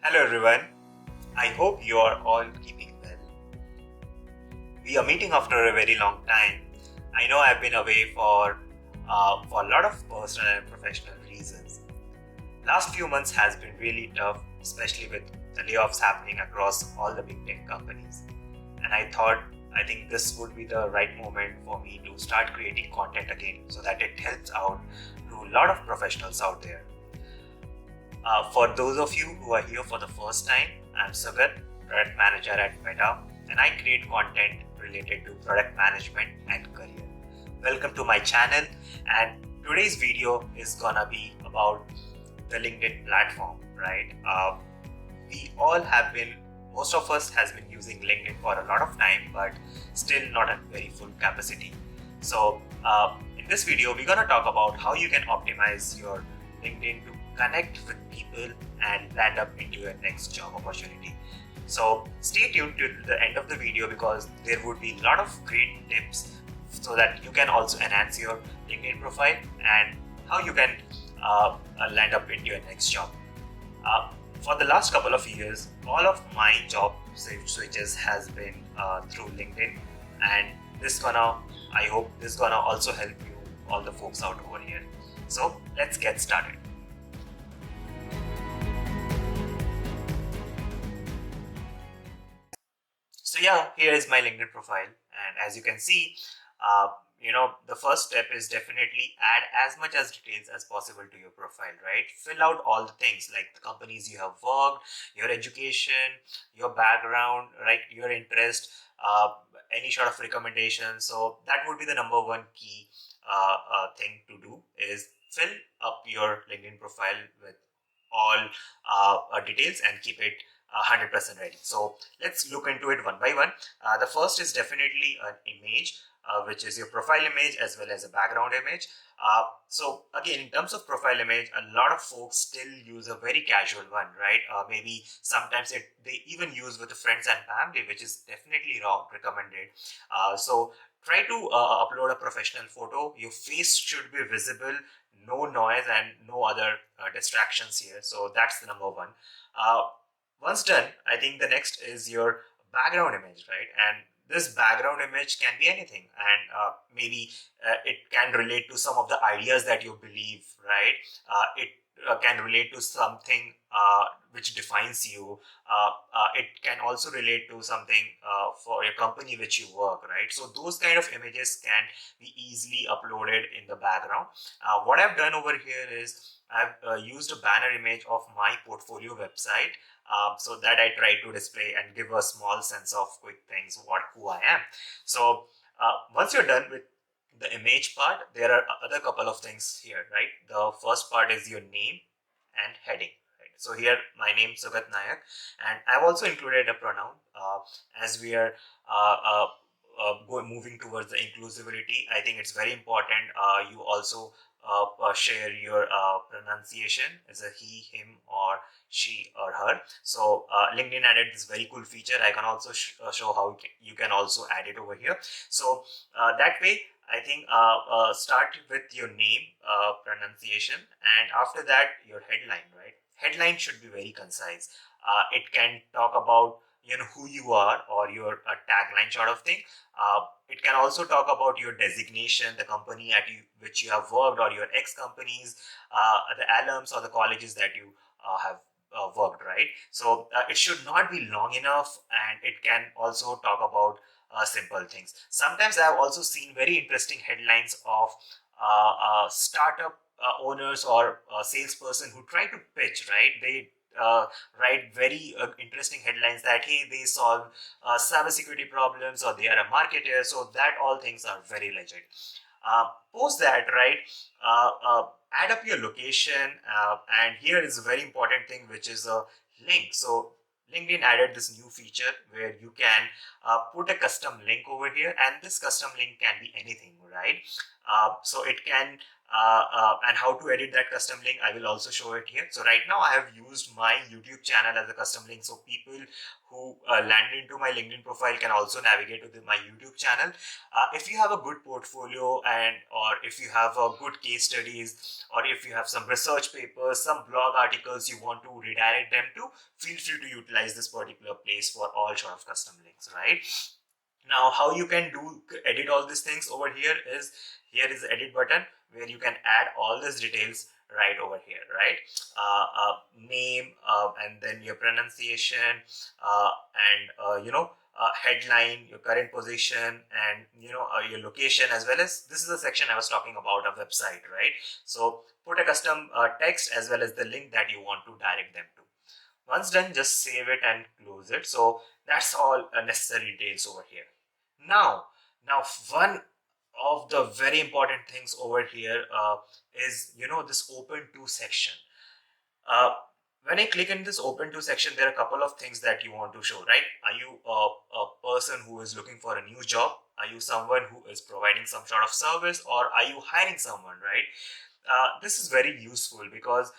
Hello everyone, I hope you are all keeping well. We are meeting after a very long time. I know I've been away for a lot of personal and professional reasons. Last few months has been really tough, especially with the layoffs happening across all the big tech companies. And I think this would be the right moment for me to start creating content again so that it helps out to a lot of professionals out there. For those of you who are here for the first time, I'm Sugat, product manager at Meta, and I create content related to product management and career. Welcome to my channel, and today's video is gonna be about the LinkedIn platform, right? We all have been, most of us has been using LinkedIn for a lot of time, but still not at very full capacity. So in this video, we're gonna talk about how you can optimize your LinkedIn to connect with people and land up into your next job opportunity. So stay tuned to the end of the video because there would be a lot of great tips so that you can also enhance your LinkedIn profile and how you can land up into your next job. For the last couple of years, all of my job switches has been through LinkedIn, and I hope this gonna also help you, all the folks out over here. So let's get started. So yeah, here is my LinkedIn profile, and as you can see, the first step is definitely add as much as details as possible to your profile, right? Fill out all the things like the companies you have worked, your education, your background, right? Your interest, any sort of recommendation. So that would be the number one key thing to do is fill up your LinkedIn profile with all details and keep it 100% ready. So let's look into it one by one. The first is definitely an image, which is your profile image as well as a background image. So again, in terms of profile image, a lot of folks still use a very casual one, right? Maybe sometimes they even use with the friends and family, which is definitely wrong, recommended. So try to upload a professional photo. Your face should be visible, no noise and no other distractions here. So that's the number one. Uh, Once done, I think the next is your background image, right? And this background image can be anything, and maybe it can relate to some of the ideas that you believe, right? It can relate to something which defines you. It can also relate to something for your company which you work, right? So those kind of images can be easily uploaded in the background. What I've done over here is I've used a banner image of my portfolio website, so that I try to display and give a small sense of quick things, who I am. So once you're done with the image part, there are other couple of things here, right? The first part is your name and heading. Right? So here my name Sugat Nayak, and I've also included a pronoun as we are moving towards the inclusivity. I think it's very important you also share your pronunciation as a he, him, or she or her. So LinkedIn added this very cool feature. I can also show how you can also add it over here. So that way, I think start with your name pronunciation, and after that your headline, right? Headline should be very concise. It can talk about who you are or your tagline sort of thing. It can also talk about your designation, the company which you have worked, or your ex companies, the alums or the colleges that you have worked, right? So it should not be long enough, and it can also talk about simple things. Sometimes I have also seen very interesting headlines of startup owners or salesperson who try to pitch, right? They write very interesting headlines that hey, they solve cybersecurity problems or they are a marketer. So that all things are very legit. Post that, right? Add up your location, and here is a very important thing, which is a link. So LinkedIn added this new feature where you can put a custom link over here, and this custom link can be anything, right? So it can and how to edit that custom link, I will also show it here. So right now I have used my YouTube channel as a custom link, so people who land into my LinkedIn profile can also navigate to my YouTube channel. If you have a good portfolio, and or if you have a good case studies, or if you have some research papers, some blog articles you want to redirect them to, feel free to utilize this particular place for all sort of custom links, right? Now, how you can do edit all these things over here is, here is the edit button where you can add all these details right over here, right? Name, and then your pronunciation, headline, your current position, and your location, as well as this is the section I was talking about, a website, right? So put a custom text as well as the link that you want to direct them to. Once done, just save it and close it. So that's all necessary details over here. Now, one of the very important things over here is this open to section. Uh, when I click in this open to section, there are a couple of things that you want to show, right? Are you a person who is looking for a new job? Are you someone who is providing some sort of service, or are you hiring someone, right? This is very useful because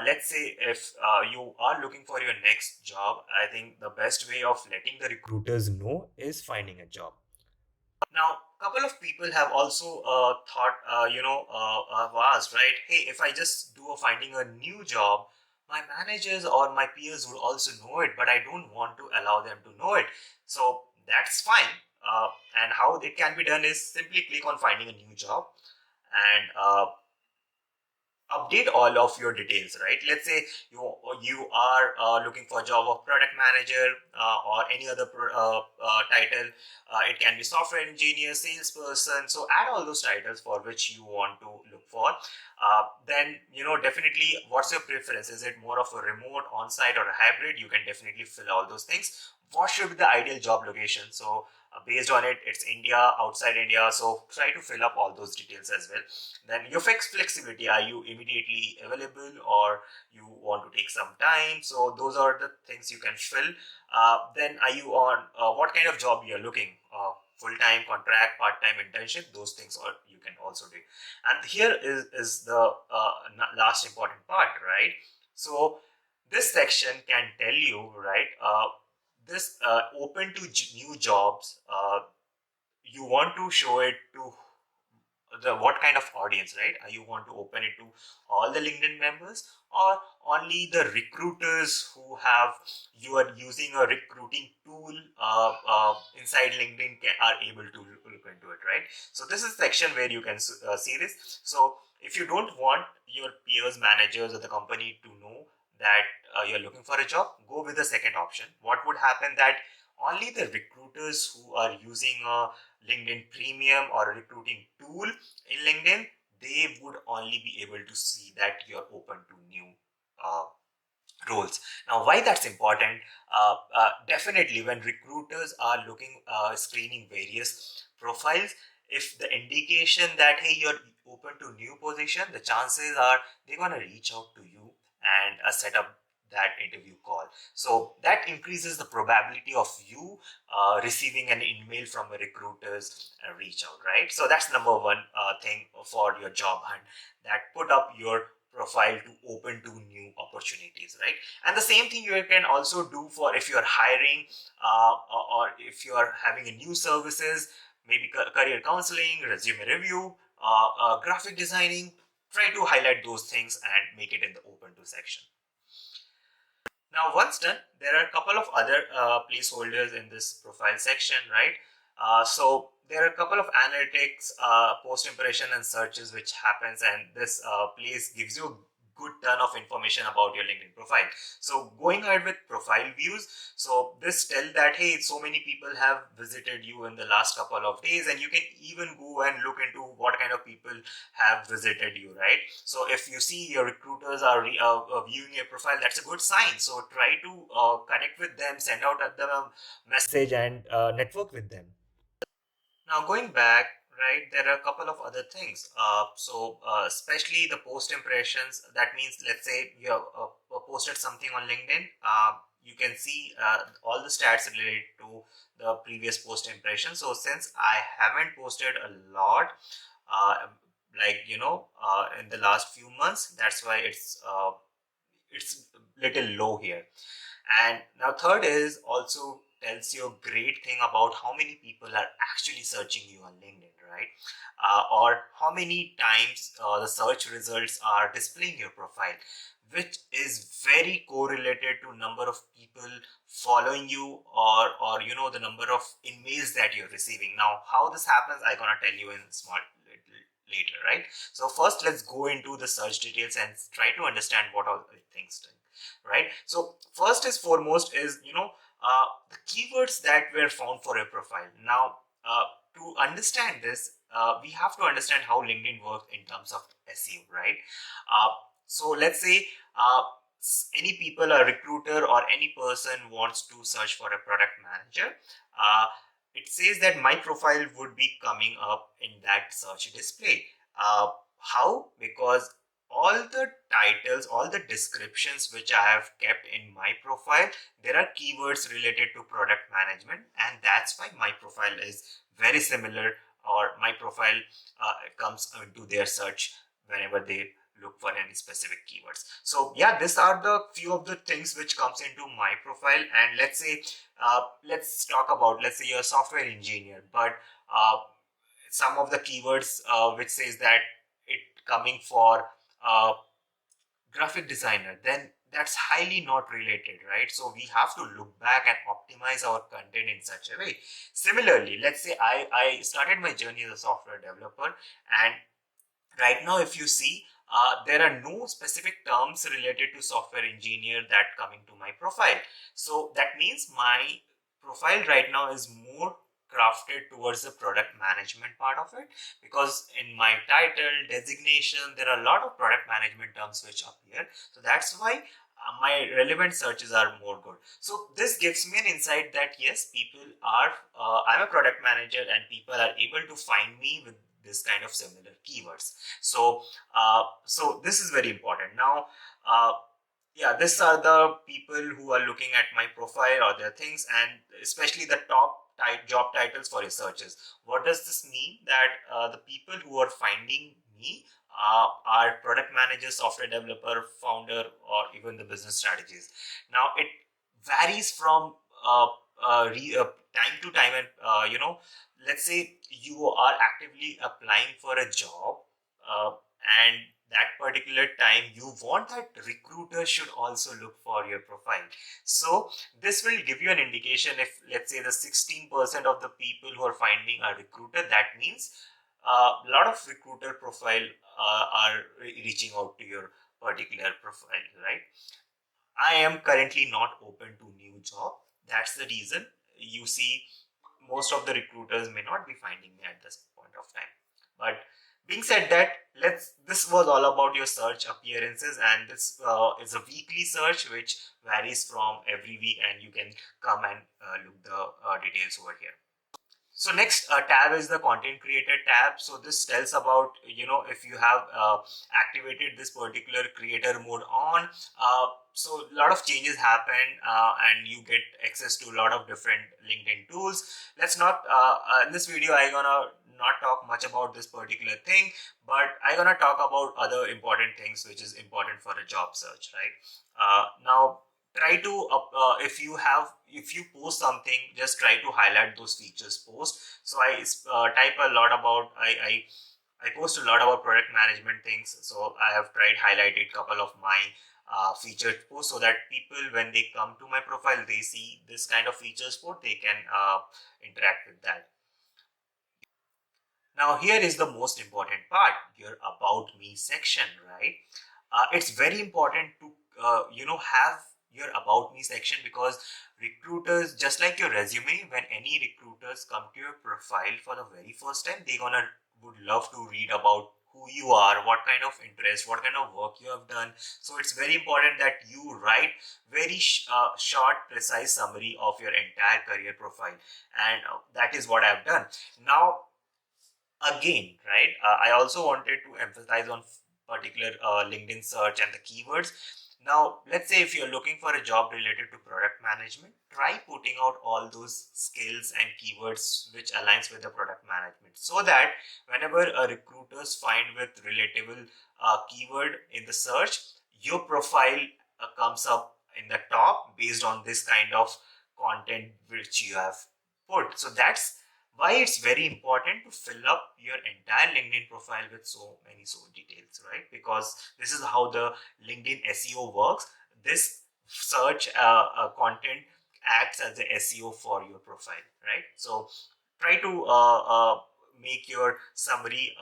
let's say if you are looking for your next job, I think the best way of letting the recruiters know is finding a job. Now, a couple of people have also thought, have asked, right? Hey, if I just do a finding a new job, my managers or my peers would also know it, but I don't want to allow them to know it. So that's fine. And how it can be done is simply click on finding a new job, and update all of your details, right? Let's say you are looking for a job of product manager, or any other title. It can be software engineer, salesperson. So add all those titles for which you want to look for. Then definitely, what's your preference? Is it more of a remote, on-site, or a hybrid? You can definitely fill all those things. What should be the ideal job location? So based on it, it's India, outside India. So try to fill up all those details as well. Then your flexibility, are you immediately available, or you want to take some time? So those are the things you can fill. Then are you on what kind of job you're looking, full-time, contract, part-time, internship? Those things are you can also do. And here is the last important part, right? So this section can tell you, right, this open to new jobs, you want to show it to the what kind of audience, right? You want to open it to all the LinkedIn members, or only the recruiters who have, you are using a recruiting tool inside LinkedIn are able to look into it, right? So this is section where you can see this. So if you don't want your peers, managers, or the company to know that you're looking for a job, go with the second option. What would happen that only the recruiters who are using a LinkedIn Premium or a recruiting tool in LinkedIn, they would only be able to see that you're open to new uh, roles. Now, why that's important? Definitely, when recruiters are looking, screening various profiles, if the indication that hey, you're open to new position, the chances are they're gonna reach out to you and set up that interview call. So that increases the probability of you receiving an email from a recruiter's reach out, right? So that's number one thing for your job hunt, that put up your profile to open to new opportunities, right? And the same thing you can also do for if you're hiring, or if you are having a new services, maybe career counseling, resume review, graphic designing. Try to highlight those things and make it in the open to section. Now, once done, there are a couple of other placeholders in this profile section, right? So there are a couple of analytics, post impression and searches which happens, and this place gives you a good ton of information about your LinkedIn profile. So going ahead with profile views, so this tell that hey, so many people have visited you in the last couple of days, and you can even go and look into what kind of people have visited you, right? So if you see your recruiters are viewing your profile, that's a good sign. So try to connect with them, send out the message, and network with them. Now going back, right, there are a couple of other things. Especially the post impressions. That means, let's say you have posted something on LinkedIn. You can see all the stats related to the previous post impression. So since I haven't posted a lot, uh, like in the last few months. That's why it's little low here. And now third is also tells you a great thing about how many people are actually searching you on LinkedIn, right? Or how many times the search results are displaying your profile, which is very correlated to number of people following you, or the number of emails that you're receiving. Now how this happens, I'm gonna tell you in small little later, right? So first let's go into the search details and try to understand what all the things do, right? So first is foremost is the keywords that were found for a profile. Now to understand this, we have to understand how LinkedIn works in terms of SEO, right? uh, so let's say any people, a recruiter or any person wants to search for a product manager. uh, it says that my profile would be coming up in that search display. How? Because all the titles, all the descriptions which I have kept in my profile, there are keywords related to product management, and that's why my profile is very similar, or my profile comes into their search whenever they look for any specific keywords. So yeah, these are the few of the things which comes into my profile. And let's say let's talk about, let's say you're a software engineer, but uh, some of the keywords which says that it coming for uh, graphic designer, then that's highly not related, right? So we have to look back and optimize our content in such a way. Similarly, let's say I started my journey as a software developer, and right now if you see, there are no specific terms related to software engineer that coming to my profile. So that means my profile right now is more crafted towards the product management part of it, because in my title designation there are a lot of product management terms which appear. So that's why my relevant searches are more good. So this gives me an insight that yes, people are I'm a product manager and people are able to find me with this kind of similar keywords. So so this is very important. Now yeah, these are the people who are looking at my profile or their things, and especially the top job titles for researchers. What does this mean? That the people who are finding me are product manager, software developer, founder, or even the business strategies. Now it varies from time to time, and let's say you are actively applying for a job, and that particular time you want that recruiter should also look for your profile. So this will give you an indication. If let's say the 16% of the people who are finding a recruiter, that means a lot of recruiter profile are reaching out to your particular profile, right? I am currently not open to new job. That's the reason you see most of the recruiters may not be finding me at this point of time. But being said that, let's this was all about your search appearances, and this is a weekly search which varies from every week, and you can come and look the details over here. So next tab is the content creator tab. So this tells about, if you have activated this particular creator mode on. So a lot of changes happen, and you get access to a lot of different LinkedIn tools. Let's not in this video I gonna not talk much about this particular thing, but I gonna talk about other important things which is important for a job search, right? Now try to if you post something, just try to highlight those features post. So I type a lot about I post a lot about product management things. So I have tried highlighted couple of my featured posts, so that people when they come to my profile, they see this kind of features post, they can interact with that. Now here is the most important part, your about me section, right? It's very important to have your about me section, because recruiters, just like your resume, when any recruiters come to your profile for the very first time, they gonna would love to read about who you are, what kind of interest, what kind of work you have done. So it's very important that you write very short, precise summary of your entire career profile, and that is what I've done. Now again, right, I also wanted to emphasize on particular LinkedIn search and the keywords. Now, let's say if you're looking for a job related to product management, try putting out all those skills and keywords which aligns with the product management, so that whenever a recruiters find with relatable keyword in the search, your profile comes up in the top based on this kind of content which you have put. So that's why it's very important to fill up your entire LinkedIn profile with so many details, right? Because this is how the LinkedIn SEO works. This search content acts as the SEO for your profile, right? So try to make your summary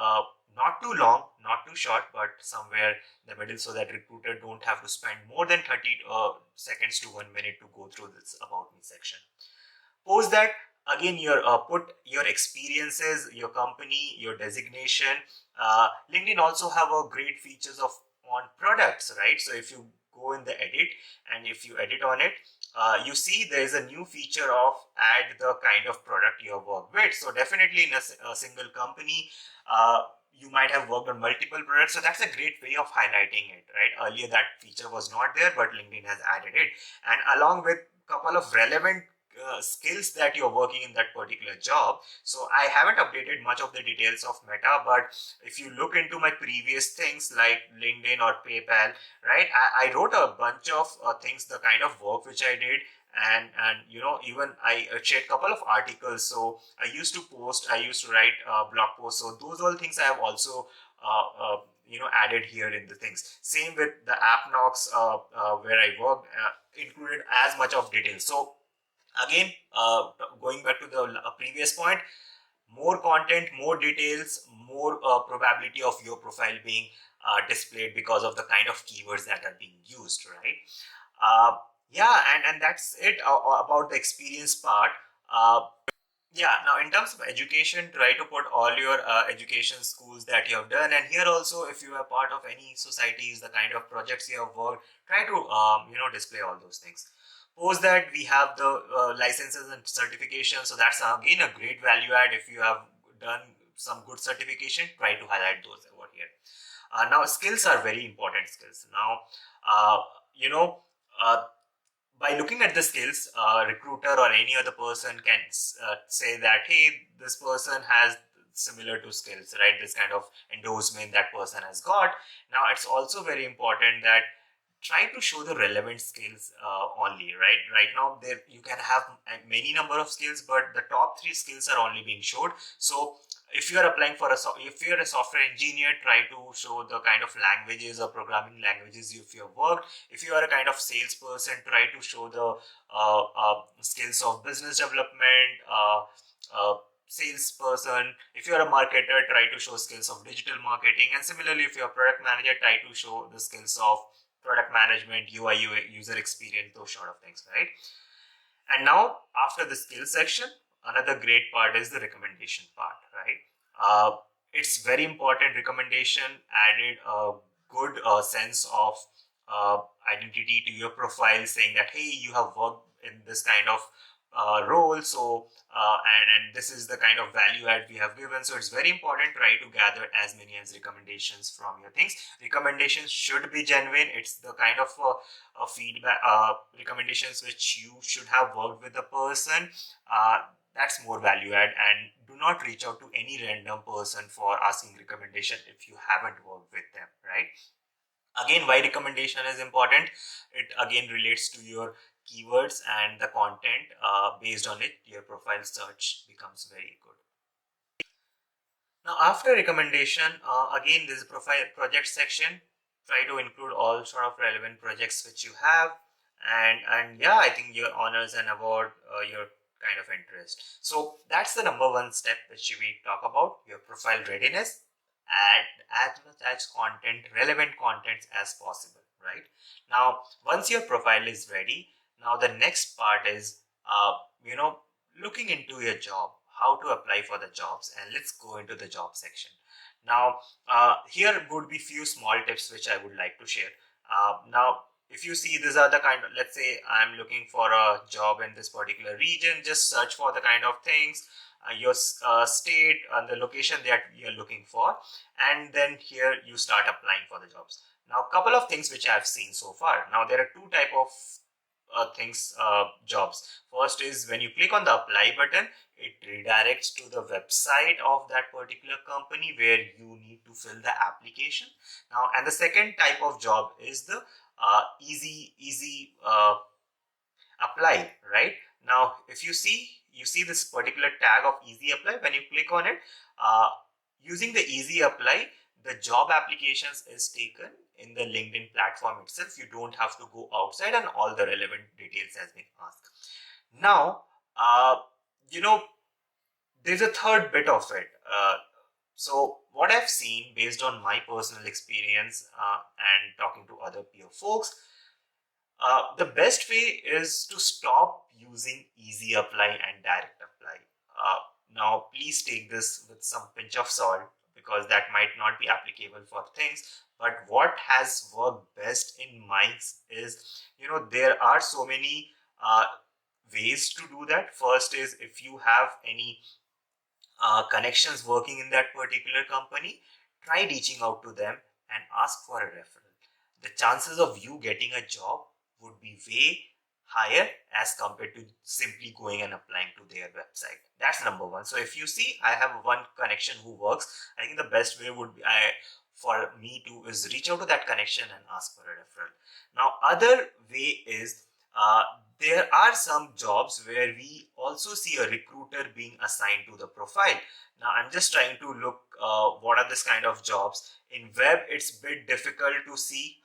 not too long, not too short, but somewhere in the middle, so that recruiter don't have to spend more than 30 seconds to 1 minute to go through this about me section. Post that, again, your put your experiences, your company, your designation. LinkedIn also have a great features of on products, right? So if you go in the edit and if you edit on it, you see there is a new feature of add the kind of product you have worked with. So definitely in a single company, you might have worked on multiple products, so that's a great way of highlighting it, right? Earlier that feature was not there, but LinkedIn has added it, and along with couple of relevant skills that you're working in that particular job. So I haven't updated much of the details of Meta, but if you look into my previous things like LinkedIn or PayPal, right, I wrote a bunch of things, the kind of work which I did, and even I shared a couple of articles. So I used to post, I used to write blog posts. So those all things I have also added here in the things. Same with the AppNox where I worked, included as much of details. So again, going back to the previous point, more content, more details, more probability of your profile being displayed because of the kind of keywords that are being used, right? Yeah, and that's it about the experience part. uh, yeah, now in terms of education, try to put all your education schools that you have done, and here also if you are part of any societies, the kind of projects you have worked, try to display all those things. Post that we have the licenses and certification, so that's again a great value add. If you have done some good certification, try to highlight those over here. Now skills are very important skills. Now uh, you know uh, by looking at the skills, recruiter or any other person can say that, hey, this person has similar to skills, right? This kind of endorsement that person has got. Now it's also very important that try to show the relevant skills only, right now there you can have many number of skills, but the top three skills are only being showed. So if you are applying for if you're a software engineer, try to show the kind of languages or programming languages if you have worked. If you are a kind of salesperson, try to show the skills of business development, salesperson. If you are a marketer, try to show skills of digital marketing, and similarly if you're a product manager, try to show the skills of product management, UI, user experience, those sort of things, right? And now after the skill section, another great part is the recommendation part, right? It's very important. Recommendation added a good sense of identity to your profile, saying that, hey, you have worked in this kind of role, so and this is the kind of value add we have given. So it's very important, try to gather as many as recommendations from your things. Recommendations should be genuine. It's the kind of feedback recommendations which you should have worked with the person. That's more value add, and do not reach out to any random person for asking recommendation if you haven't worked with them, right? Again, why recommendation is important, it again relates to your keywords and the content. Based on it, your profile search becomes very good. Now after recommendation, again this profile project section, try to include all sort of relevant projects which you have, and yeah, I think your honors and award, your kind of interest. So that's the number one step which we talk about, your profile readiness. Add as much as content, relevant content as possible, right? Now once your profile is ready, now the next part is looking into your job, how to apply for the jobs, and let's go into the job section. Now here would be few small tips which I would like to share. Now if you see, these are the kind of, let's say I'm looking for a job in this particular region, just search for the kind of things, your state and the location that you're looking for, and then here you start applying for the jobs. Now, a couple of things which I have seen so far. Now, there are two type of jobs. First is when you click on the apply button, it redirects to the website of that particular company where you need to fill the application. Now, and the second type of job is the easy apply, right? Now, if you see this particular tag of easy apply. When you click on it, uh, using the easy apply, the job applications is taken in the LinkedIn platform itself. You don't have to go outside, and all the relevant details has been asked. Now, you know, there's a third bit of it. So what I've seen based on my personal experience and talking to other peer folks, the best way is to stop using easy apply and direct apply. Now, please take this with some pinch of salt because that might not be applicable for things. But what has worked best in minds is, there are so many ways to do that. First is if you have any connections working in that particular company, try reaching out to them and ask for a referral. The chances of you getting a job would be way higher as compared to simply going and applying to their website. That's number one. So if you see, I have one connection who works. I think the best way would be for me to is reach out to that connection and ask for a referral. Now, other way is uh, there are some jobs where we also see a recruiter being assigned to the profile. Now, I'm just trying to look what are this kind of jobs. In web, it's a bit difficult to see.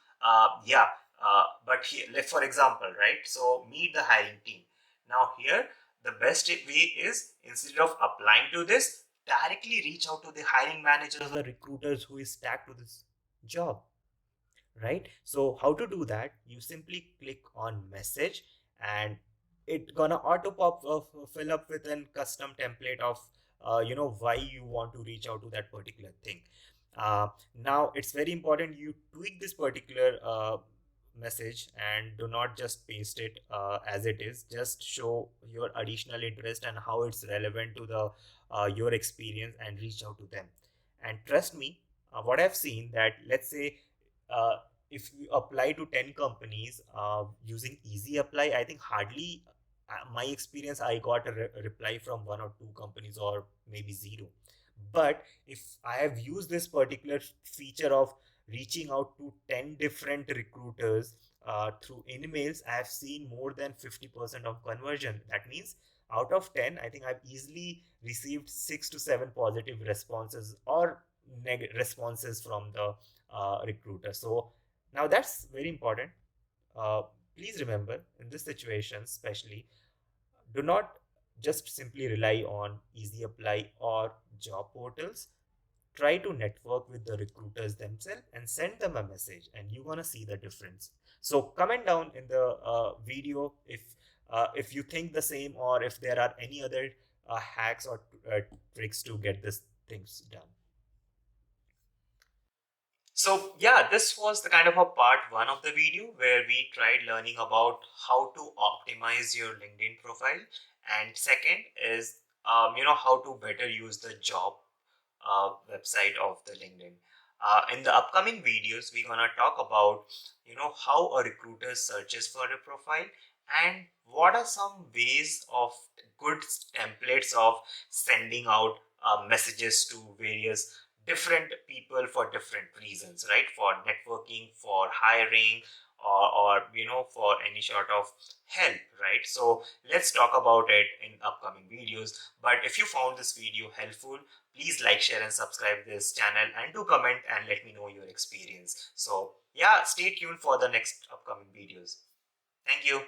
But here, like for example, right? So, meet the hiring team. Now, here, the best way is instead of applying to this, directly reach out to the hiring managers or recruiters who is tagged to this job, right? So how to do that? You simply click on message, and it gonna auto pop fill up with a custom template of why you want to reach out to that particular thing. Now it's very important you tweak this particular message and do not just paste it as it is. Just show your additional interest and how it's relevant to the your experience and reach out to them. And trust me, what I've seen that, let's say, uh, if you apply to 10 companies using easy apply, I think hardly my experience, I got a reply from one or two companies or maybe zero. But if I have used this particular feature of reaching out to 10 different recruiters through emails, I have seen more than 50% of conversion. That means out of 10, I think I've easily received 6 to 7 positive responses or responses from the recruiter. So now that's very important. Uh, Please remember, in this situation, especially, do not just simply rely on easy apply or job portals. Try to network with the recruiters themselves and send them a message, and you're gonna see the difference. So comment down in the video if you think the same, or if there are any other hacks or tricks to get this things done. So yeah, this was the kind of a part one of the video where we tried learning about how to optimize your LinkedIn profile. And second is, how to better use the job website of the LinkedIn. In the upcoming videos, we're gonna talk about, how a recruiter searches for a profile and what are some ways of good templates of sending out messages to various different people for different reasons, right? For networking, for hiring, or for any sort of help, right? So let's talk about it in upcoming videos. But if you found this video helpful, please like, share, and subscribe this channel, and do comment and let me know your experience. So yeah, stay tuned for the next upcoming videos. Thank you.